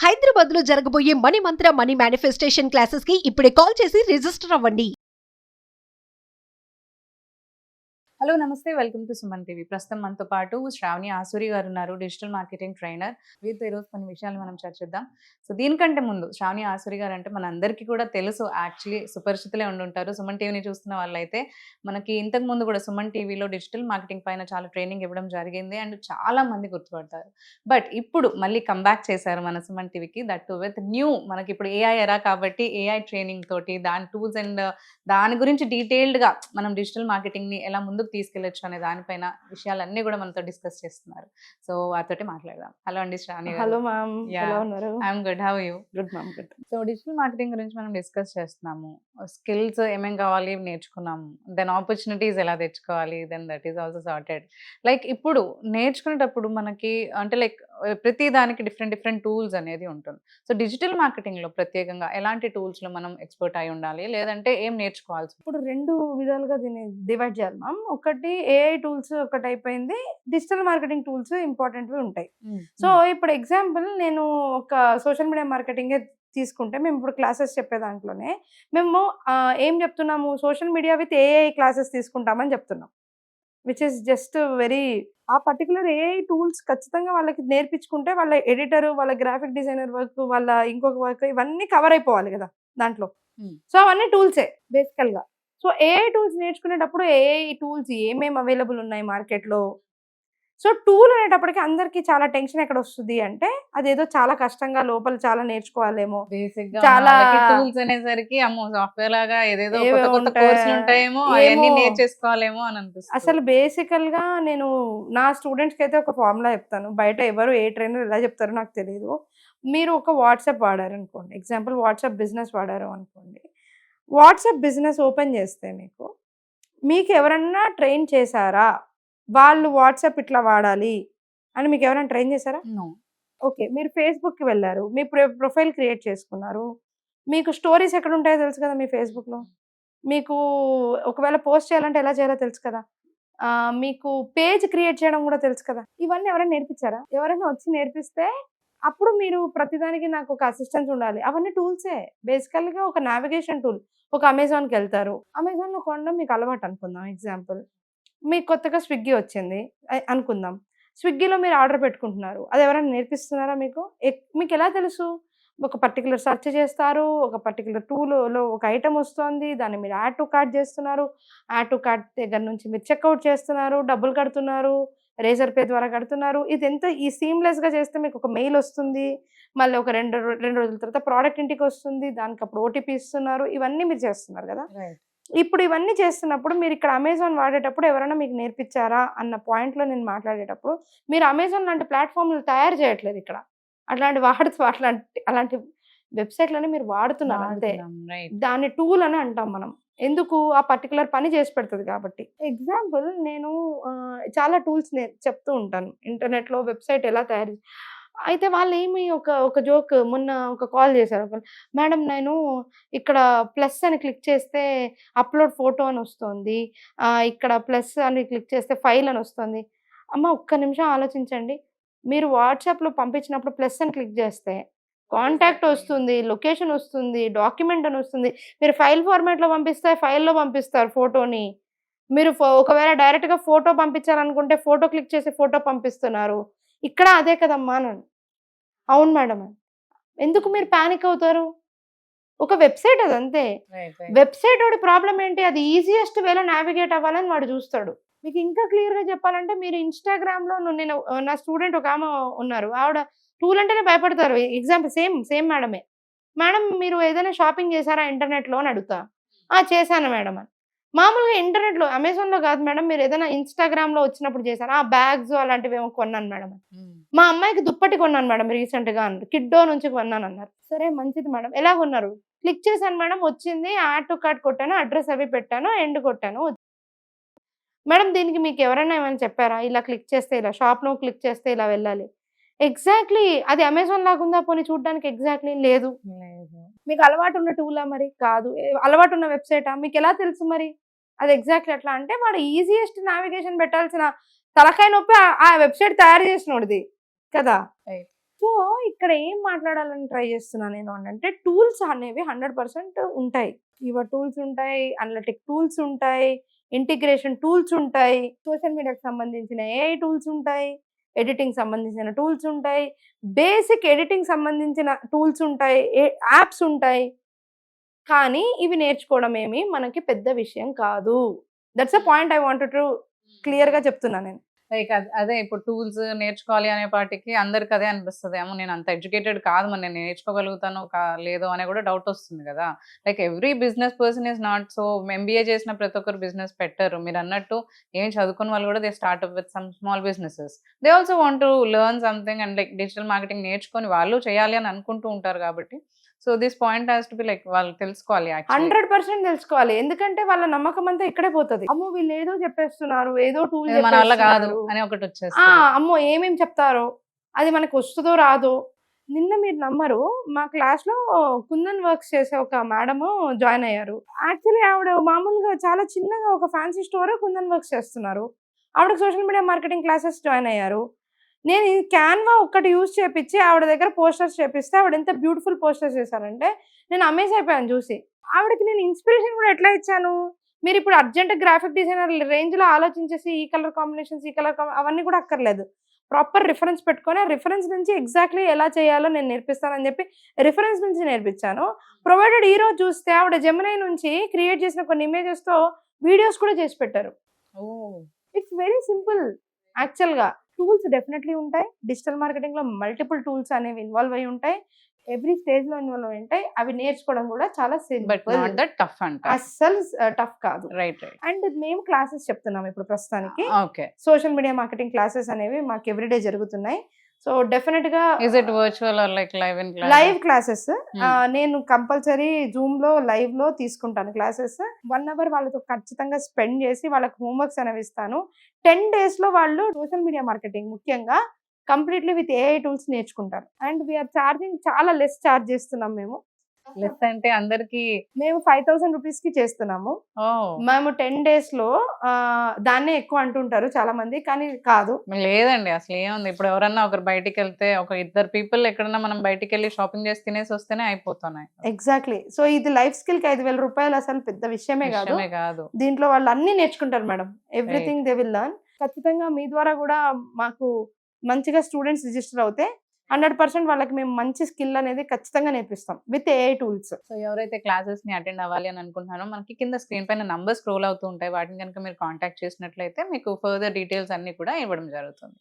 హైదరాబాద్ లో జరగబోయే మనీ మంత్ర money manifestation classes కి ఇప్పుడే కాల్ చేసి రిజిస్టర్ అవ్వండి. హలో నమస్తే, వెల్కమ్ టు సుమన్ టీవీ. ప్రస్తుతం మనతో పాటు శ్రావణి ఆసూరి గారు ఉన్నారు, డిజిటల్ మార్కెటింగ్ ట్రైనర్. వీరితో ఈరోజు కొన్ని విషయాలు మనం చర్చిద్దాం. సో దీనికంటే ముందు శ్రావణి ఆసూరి గారు అంటే మనందరికీ కూడా తెలుసు, యాక్చువల్లీ సుపరిచితులే ఉండుంటారు. సుమన్ టీవీని చూస్తున్న వాళ్ళైతే మనకి ఇంతకు ముందు కూడా సుమన్ టీవీలో డిజిటల్ మార్కెటింగ్ పైన చాలా ట్రైనింగ్ ఇవ్వడం జరిగింది అండ్ చాలా మంది గుర్తుపడతారు. బట్ ఇప్పుడు మళ్ళీ కంబ్యాక్ చేశారు మన సుమన్ టీవీకి, దట్ టు విత్ న్యూ. మనకి ఇప్పుడు ఏఐ ఎరా కాబట్టి ఏఐ ట్రైనింగ్ తోటి దాని టూల్స్ అండ్ దాని గురించి డీటెయిల్డ్గా మనం డిజిటల్ మార్కెటింగ్ని ఎలా ముందుకు తీసుకెళ్ళొచ్చు అనే దానిపైన విషయాలన్నీ కూడా మనతో డిస్కస్ చేస్తున్నారు. సో వారితోటి మాట్లాడదాం. హలో అండి శ్రావణి గారు. హలో మ్యామ్, ఎలా ఉన్నారు? I'm good, how you? Good ma'am, good. So digital marketing గురించి మనం డిస్కస్ చేస్తున్నాము. స్కిల్స్ ఏమేం కావాలి నేర్చుకున్నాము, దెన్ ఆపర్చునిటీస్ ఎలా తెచ్చుకోవాలి, then that is also sorted. Like ఇప్పుడు నేర్చుకునేటప్పుడు మనకి అంటే లైక్ ప్రతి దానికి డిఫరెంట్ టూల్స్ అనేది ఉంటుంది. సో డిజిటల్ మార్కెటింగ్లో ప్రత్యేకంగా ఎలాంటి టూల్స్లో మనం ఎక్స్పర్ట్ అయి ఉండాలి, లేదంటే ఏం నేర్చుకోవాల్సి? ఇప్పుడు రెండు విధాలుగా దీన్ని డివైడ్ చేయాలి మ్యామ్. ఒకటి ఏఐ టూల్స్ ఒకటి అయిపోయింది, డిజిటల్ మార్కెటింగ్ టూల్స్ ఇంపార్టెంట్వి ఉంటాయి. సో ఇప్పుడు ఎగ్జాంపుల్ నేను ఒక సోషల్ మీడియా మార్కెటింగే తీసుకుంటే, మేము ఇప్పుడు క్లాసెస్ చెప్పే దాంట్లోనే మేము ఏం చెప్తున్నాము, social media with AI classes తీసుకుంటామని చెప్తున్నాం, విచ్ ఇస్ జస్ట్ వెరీ ఆ పర్టికులర్ ఏఐ టూల్స్ ఖచ్చితంగా వాళ్ళకి నేర్పించుకుంటే వాళ్ళ ఎడిటర్, వాళ్ళ గ్రాఫిక్ డిజైనర్ వర్క్, వాళ్ళ ఇంకొక వర్క్ ఇవన్నీ కవర్ అయిపోవాలి కదా దాంట్లో. సో అవన్నీ టూల్సే బేసికల్గా. సో ఏఐ టూల్స్ నేర్చుకునేటప్పుడు ఏఐ టూల్స్ ఏమేమి అవైలబుల్ ఉన్నాయి మార్కెట్లో. సో టూల్ అనేటప్పటికి అందరికి చాలా టెన్షన్ ఎక్కడ వస్తుంది అంటే, అదేదో చాలా కష్టంగా లోపల చాలా నేర్చుకోవాలేమో, చాలా టూల్స్ అనేసరికి అమ్మో సాఫ్ట్వేర్ లాగా ఏదేదో కొత్త కోర్సులు ఉంటాయేమో, అవన్నీ నేర్చేసుకోవాలేమో అని అనిపిస్తుంది. అసలు బేసికల్ గా నేను నా స్టూడెంట్స్కి అయితే ఒక ఫార్ములా చెప్తాను. బయట ఎవరు ఏ ట్రైనర్ ఎలా చెప్తారో నాకు తెలియదు. మీరు ఒక వాట్సాప్ వాడారు అనుకోండి, ఎగ్జాంపుల్ వాట్సాప్ బిజినెస్ వాడారు అనుకోండి. వాట్సాప్ బిజినెస్ ఓపెన్ చేస్తే మీకు ఎవరన్నా ట్రైన్ చేశారా, వాళ్ళు వాట్సాప్ ఇట్లా వాడాలి అని మీకు ఎవరైనా ట్రైన్ చేశారా? ఓకే, మీరు ఫేస్బుక్కి వెళ్ళారు, మీ ప్రొఫైల్ క్రియేట్ చేసుకున్నారు, మీకు స్టోరీస్ ఎక్కడ ఉంటాయో తెలుసు కదా మీ ఫేస్బుక్లో. మీకు ఒకవేళ పోస్ట్ చేయాలంటే ఎలా చేయాలో తెలుసు కదా, మీకు పేజ్ క్రియేట్ చేయడం కూడా తెలుసు కదా. ఇవన్నీ ఎవరైనా నేర్పించారా? ఎవరైనా వచ్చి నేర్పిస్తే అప్పుడు మీరు ప్రతిదానికి నాకు ఒక అసిస్టెన్స్ ఉండాలి. అవన్నీ టూల్సే బేసికల్గా. ఒక నావిగేషన్ టూల్. ఒక అమెజాన్కి వెళ్తారు, అమెజాన్లో కొనడం మీకు అలవాటు అనుకుందాం. ఎగ్జాంపుల్, మీకు కొత్తగా స్విగ్గీ వచ్చింది అనుకుందాం. స్విగ్గీలో మీరు ఆర్డర్ పెట్టుకుంటున్నారు, అది ఎవరైనా నేర్పిస్తున్నారా మీకు? మీకు ఎలా తెలుసు? ఒక పర్టికులర్ సెర్చ్ చేస్తారు, ఒక పర్టికులర్ టూల్లో ఒక ఐటమ్ వస్తుంది, దాన్ని మీరు యాడ్ టు కార్ట్ చేస్తున్నారు, యాడ్ టు కార్ట్ దగ్గర నుంచి మీరు చెక్అవుట్ చేస్తున్నారు, డబ్బులు కడుతున్నారు, రేజర్ పే ద్వారా కడుతున్నారు. ఇది ఎంత ఈ సీమ్లెస్గా చేస్తే మీకు ఒక మెయిల్ వస్తుంది, మళ్ళీ ఒక రెండు రోజుల తర్వాత ప్రోడక్ట్ ఇంటికి వస్తుంది, దానికి అప్పుడు ఓటీపీ ఇస్తున్నారు. ఇవన్నీ మీరు చేస్తున్నారు కదా. ఇప్పుడు ఇవన్నీ చేస్తున్నప్పుడు మీరు ఇక్కడ అమెజాన్ వాడేటప్పుడు ఎవరైనా మీకు నేర్పించారా అన్న పాయింట్లో నేను మాట్లాడేటప్పుడు, మీరు అమెజాన్ లాంటి ప్లాట్ఫామ్లు తయారు చేయట్లేదు ఇక్కడ. అలాంటి వెబ్సైట్లని మీరు వాడుతున్నారు అంతే. దాన్ని టూల్ అని అంటాం మనం. ఎందుకు? ఆ పర్టికులర్ పని చేసి పెడుతుంది కాబట్టి. ఎగ్జాంపుల్, నేను చాలా టూల్స్ చెప్తూ ఉంటాను ఇంటర్నెట్లో వెబ్సైట్ ఎలా తయారు. అయితే వాళ్ళు ఏమి ఒక జోక్ మొన్న ఒక కాల్ చేశారు. మేడం, నేను ఇక్కడ ప్లస్ అని క్లిక్ చేస్తే అప్లోడ్ ఫోటో అని వస్తుంది, ఇక్కడ ప్లస్ అని క్లిక్ చేస్తే ఫైల్ అని వస్తుంది. అమ్మ, ఒక్క నిమిషం ఆలోచించండి. మీరు వాట్సాప్లో పంపించినప్పుడు ప్లస్ అని క్లిక్ చేస్తే కాంటాక్ట్ వస్తుంది, లొకేషన్ వస్తుంది, డాక్యుమెంట్ అని వస్తుంది. మీరు ఫైల్ ఫార్మాట్లో పంపిస్తే ఫైల్లో పంపిస్తారు ఫోటోని. మీరు ఒకవేళ డైరెక్ట్గా ఫోటో పంపించాలనుకుంటే ఫోటో క్లిక్ చేసి ఫోటో పంపిస్తున్నారు. ఇక్కడ అదే కదమ్మా అని. అవును మేడం. ఎందుకు మీరు ప్యానిక్ అవుతారు? ఒక వెబ్సైట్ అది అంతే. వెబ్సైట్ వాడి ప్రాబ్లం ఏంటి? అది ఈజియెస్ట్ వేలో నావిగేట్ అవ్వాలని వాడు చూస్తాడు. మీకు ఇంకా క్లియర్గా చెప్పాలంటే, మీరు ఇన్స్టాగ్రామ్లో నేను నా స్టూడెంట్ ఒక ఆమె ఉన్నారు, ఆవిడ టూల్ అంటేనే భయపడతారు. Example same మేడమే. మేడం, మీరు ఏదైనా షాపింగ్ చేశారా ఇంటర్నెట్లో అని అడుగుతా. చేశాను మేడం అని. మామూలుగా ఇంటర్నెట్లో, అమెజాన్లో కాదు మేడం, మీరు ఏదైనా ఇన్స్టాగ్రామ్లో వచ్చినప్పుడు చేశారా? బ్యాగ్స్ అలాంటివి ఏమో కొన్నాను మేడం. మా అమ్మాయికి దుప్పటి కొన్నాను మేడం రీసెంట్గా అన్నారు, కిడ్డో నుంచి కొన్నాను అన్నారు. సరే, మంచిది మేడం, ఎలా కొన్నారు? క్లిక్ చేశాను మేడం, వచ్చింది, యాడ్ టు కార్ట్ కొట్టాను, అడ్రస్ అవి పెట్టాను, ఎండ్ కొట్టాను. మేడం, దీనికి మీకు ఎవరైనా ఏమైనా చెప్పారా? ఇలా క్లిక్ చేస్తే, ఇలా షాప్లో క్లిక్ చేస్తే ఇలా వెళ్ళాలి. ఎగ్జాక్ట్లీ అది అమెజాన్ లాగుందా పోనీ చూడడానికి? ఎగ్జాక్ట్లీ లేదు. మీకు అలవాటు ఉన్న టూలా మరి? కాదు. అలవాటు ఉన్న వెబ్సైటా? మీకు ఎలా తెలుసు మరి అది ఎగ్జాక్ట్లీ ఎట్లా అంటే, వాడు ఈజియెస్ట్ నావిగేషన్ పెట్టాల్సిన తలకాయ నొప్పి ఆ వెబ్సైట్ తయారు చేసినోడిది కదా. సో ఇక్కడ ఏం మాట్లాడాలని ట్రై చేస్తున్నా నేను అంటే టూల్స్ అనేవి 100% ఉంటాయి. కీవర్డ్ టూల్స్ ఉంటాయి, అనలిటిక్ టూల్స్ ఉంటాయి, ఇంటిగ్రేషన్ టూల్స్ ఉంటాయి, సోషల్ మీడియాకి సంబంధించిన ఏఐ టూల్స్ ఉంటాయి, ఎడిటింగ్ సంబంధించిన టూల్స్ ఉంటాయి, బేసిక్ ఎడిటింగ్ సంబంధించిన టూల్స్ ఉంటాయి, యాప్స్ ఉంటాయి. కానీ ఇవి నేర్చుకోవడం ఏమి మనకి పెద్ద విషయం కాదు. That's a point I wanted to క్లియర్గా చెప్తున్నా నేను. లైక్ అదే ఇప్పుడు టూల్స్ నేర్చుకోవాలి అనే పాటికి అందరికి అదే అనిపిస్తుంది, ఏమో నేను అంత ఎడ్యుకేటెడ్ కాదు, మరి నేను నేర్చుకోగలుగుతాను లేదో అనే కూడా డౌట్ వస్తుంది కదా. Like every business person is not so, MBA చేసిన ప్రతి ఒక్కరు బిజినెస్ పెట్టరు. మీరు అన్నట్టు ఏం చదువుకున్న వాళ్ళు కూడా they startup with some small businesses. They also want to learn something and like digital marketing నేర్చుకొని వాళ్ళు చేయాలి అని అనుకుంటూ ఉంటారు కాబట్టి so this point has to be like వాళ్ళు తెలుసుకోవాలి. 100% తెలుసుకోవాలి. ఎందుకంటే వాళ్ళ నమ్మకం అంతా ఇక్కడే పోతుంది. అమ్మో వీళ్ళు ఏదో చెప్పేస్తున్నారు, ఏదో టూల్ మన వల్ల కాదు అని ఒకటి వచ్చేసి అమ్మో ఏమేమి చెప్తారో అది మనకు వస్తుందో రాదో. నిన్న మీరు నమ్మరు, మా క్లాస్ లో కుందన్ వర్క్స్ చేసే ఒక మేడం జాయిన్ అయ్యారు. యాక్చువల్లీ ఆవిడ మామూలుగా చాలా చిన్నగా ఒక ఫ్యాన్సీ స్టోర్ కుందన్ వర్క్స్ చేస్తున్నారు. ఆవిడకి social media marketing classes join అయ్యారు. నేను క్యాన్వా ఒక్కటి యూజ్ చేపించి ఆవిడ దగ్గర పోస్టర్స్ చేపిస్తే ఆవిడ ఎంత బ్యూటిఫుల్ పోస్టర్స్ చేశారంటే నేను అమేజ్ అయిపోయాను చూసి. ఆవిడకి నేను ఇన్స్పిరేషన్ కూడా ఎట్లా ఇచ్చాను, మీరు ఇప్పుడు అర్జెంట్ గ్రాఫిక్ డిజైనర్ రేంజ్లో ఆలోచించేసి ఈ కలర్ కాంబినేషన్స్ అవన్నీ కూడా అక్కర్లేదు. ప్రాపర్ రిఫరెన్స్ పెట్టుకొని ఆ రిఫరెన్స్ నుంచి ఎగ్జాక్ట్లీ ఎలా చేయాలో నేను నేర్పిస్తానని చెప్పి రిఫరెన్స్ నుంచి నేర్పించాను. ప్రొవైడెడ్ ఈ రోజు చూస్తే ఆవిడ జెమినై నుంచి క్రియేట్ చేసిన కొన్ని ఇమేజెస్తో వీడియోస్ కూడా చేసి పెట్టారు. It's very simple. యాక్చువల్గా టూల్స్ డెఫినెట్లీ ఉంటాయి. డిజిటల్ మార్కెటింగ్లో మల్టిపుల్ టూల్స్ అనేవి ఇన్వాల్వ్ అయి ఉంటాయి, ఎవ్రీ స్టేజ్ లో ఇన్వాల్వ్ అయి ఉంటాయి. అవి నేర్చుకోవడం కూడా చాలా సింపుల్, అస్సలు టఫ్ కాదు. రైట్. అండ్ మేము క్లాసెస్ చెప్తున్నాం ఇప్పుడు ప్రస్తుతానికి. సోషల్ మీడియా మార్కెటింగ్ క్లాసెస్ అనేవి మాకు ఎవ్రీడే జరుగుతున్నాయి. సో డెఫినెట్ గా లైవ్ క్లాసెస్ నేను కంపల్సరీ జూమ్ లో లైవ్ లో తీసుకుంటాను క్లాసెస్. 1 hour వాళ్ళతో ఖచ్చితంగా స్పెండ్ చేసి వాళ్ళకి హోంవర్క్స్ అనేవి ఇస్తాను. 10 days లో వాళ్ళు సోషల్ మీడియా మార్కెటింగ్ ముఖ్యంగా కంప్లీట్లీ విత్ ఏఐ టూల్స్ నేర్చుకుంటారు. అండ్ వీఆర్ ఛార్జింగ్ చాలా లెస్ ఛార్జ్ చేస్తున్నాం మేము. లెస్ అంటే అందరికి మేము 5,000 రూపీస్ కి చేస్తున్నాము. మేము 10 days లో దాన్నే ఎక్కువ అంటుంటారు చాలా మంది, కానీ కాదు. లేదండి, అసలు ఏముంది, ఇప్పుడు ఎవరన్నా ఒకరు బయటికి వెళ్తే ఒక 2 people ఎక్కడన్నా మనం బయటికి వెళ్ళి షాపింగ్ చేసి తినేసి వస్తేనే అయిపోతున్నాయి. ఎగ్జాక్ట్లీ. సో ఇది లైఫ్ స్కిల్ కి 5,000 రూపాయలు అసలు పెద్ద విషయమే కాదు. దీంట్లో వాళ్ళు అన్ని నేర్చుకుంటారు madam, everything they will learn. ఖచ్చితంగా మీ ద్వారా కూడా మాకు మంచిగా స్టూడెంట్స్ రిజిస్టర్ అవుతే 100% వాళ్ళకి మేము మంచి స్కిల్ అనేది ఖచ్చితంగా నేర్పిస్తాం విత్ ఏఐ టూల్స్. సో ఎవరైతే క్లాసెస్ ని అటెండ్ అవ్వాలి అని అనుకుంటున్నారో మనకి కింద స్క్రీన్ పైన నంబర్ స్క్రోల్ అవుతూ ఉంటాయి, వాటిని కనుక మీరు కాంటాక్ట్ చేసినట్లయితే మీకు ఫర్దర్ డీటెయిల్స్ అన్ని కూడా ఇవ్వడం జరుగుతుంది.